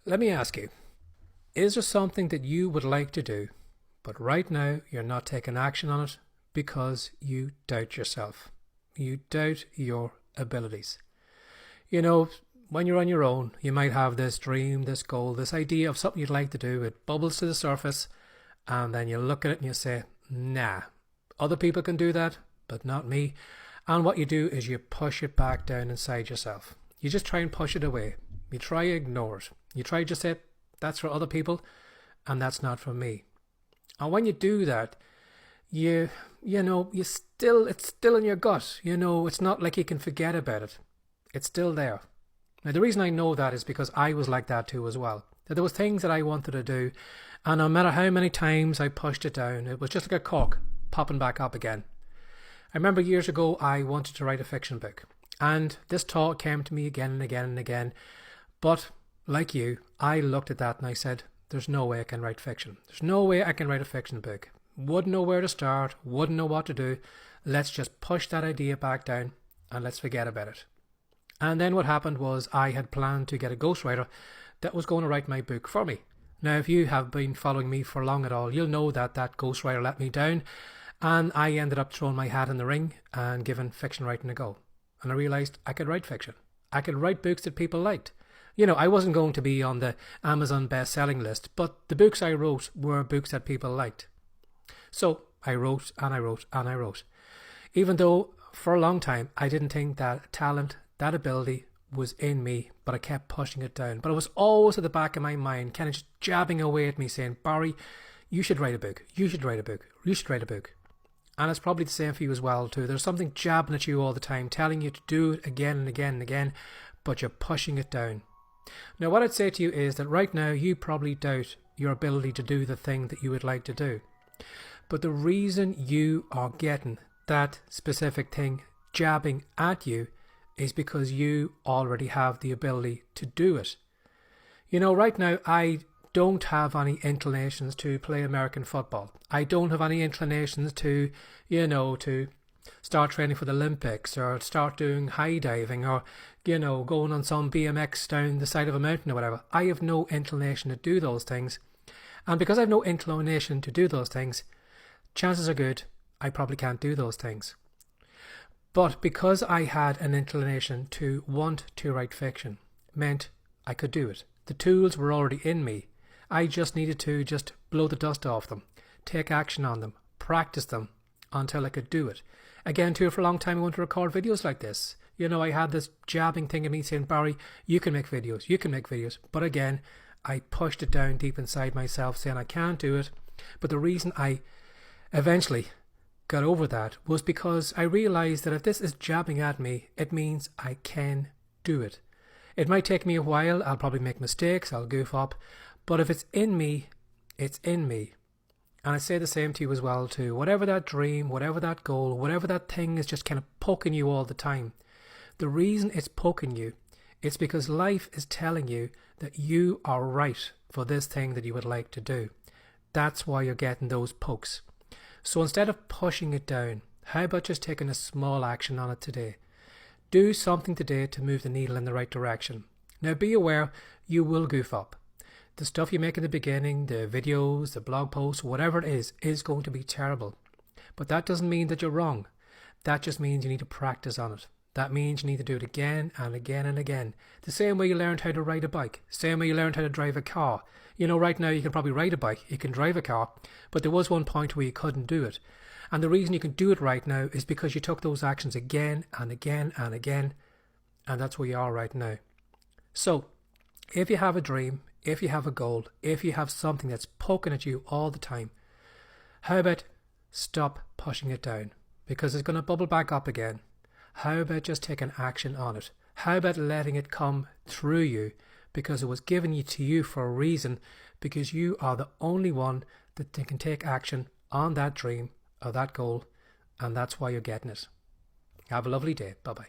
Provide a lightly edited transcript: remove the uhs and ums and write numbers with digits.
Let me ask you, is there something that you would like to do, but right now you're not taking action on it because you doubt yourself? You doubt your abilities. You know, when you're on your own, you might have this dream, this goal, this idea of something you'd like to do. It bubbles to the surface, and then you look at it and you say, nah, other people can do that, but not me. And what you do is you push it back down inside yourself. You just try and push it away. You try to ignore it. You try to say, that's for other people, and that's not for me. And when you do that, it's still in your gut. It's not like you can forget about it. It's still there. Now, the reason I know that is because I was like that too as well. That there was things that I wanted to do, and no matter how many times I pushed it down, it was just like a cork popping back up again. I remember years ago I wanted to write a fiction book, and this thought came to me again and again and again. But like you, I looked at that and I said, there's no way I can write fiction. There's no way I can write a fiction book. Wouldn't know where to start, wouldn't know what to do. Let's just push that idea back down and let's forget about it. And then what happened was I had planned to get a ghostwriter that was going to write my book for me. Now, if you have been following me for long at all, you'll know that that ghostwriter let me down, and I ended up throwing my hat in the ring and giving fiction writing a go. And I realised I could write fiction. I could write books that people liked. I wasn't going to be on the Amazon best-selling list, but the books I wrote were books that people liked. So I wrote and I wrote and I wrote. Even though for a long time I didn't think that talent, that ability was in me, but I kept pushing it down. But it was always at the back of my mind, kind of just jabbing away at me saying, Barry, you should write a book. You should write a book. You should write a book. And it's probably the same for you as well too. There's something jabbing at you all the time, telling you to do it again and again and again, but you're pushing it down. Now, what I'd say to you is that right now you probably doubt your ability to do the thing that you would like to do. But the reason you are getting that specific thing jabbing at you is because you already have the ability to do it. Right now I don't have any inclinations to play American football. I don't have any inclinations to start training for the Olympics or start doing high diving or, going on some BMX down the side of a mountain or whatever. I have no inclination to do those things. And because I have no inclination to do those things, chances are good I probably can't do those things. But because I had an inclination to want to write fiction, meant I could do it. The tools were already in me. I just needed to just blow the dust off them, take action on them, practice them until I could do it. Again, too, for a long time I wanted to record videos like this. I had this jabbing thing in me saying, Barry, you can make videos, you can make videos. But again, I pushed it down deep inside myself saying I can't do it. But the reason I eventually got over that was because I realized that if this is jabbing at me, it means I can do it. It might take me a while, I'll probably make mistakes, I'll goof up, but if it's in me, it's in me. And I say the same to you as well too. Whatever that dream, whatever that goal, whatever that thing is just kind of poking you all the time, the reason it's poking you, it's because life is telling you that you are right for this thing that you would like to do. That's why you're getting those pokes. So instead of pushing it down, how about just taking a small action on it today? Do something today to move the needle in the right direction. Now be aware, you will goof up. The stuff you make in the beginning, the videos, the blog posts, whatever it is going to be terrible. But that doesn't mean that you're wrong. That just means you need to practice on it. That means you need to do it again and again and again. The same way you learned how to ride a bike. Same way you learned how to drive a car. Right now you can probably ride a bike, you can drive a car, but there was one point where you couldn't do it. And the reason you can do it right now is because you took those actions again and again and again. And that's where you are right now. So, if you have a dream, if you have a goal, if you have something that's poking at you all the time, how about stop pushing it down? Because it's going to bubble back up again. How about just taking action on it? How about letting it come through you? Because it was given to you for a reason, because you are the only one that can take action on that dream or that goal, and that's why you're getting it. Have a lovely day. Bye-bye.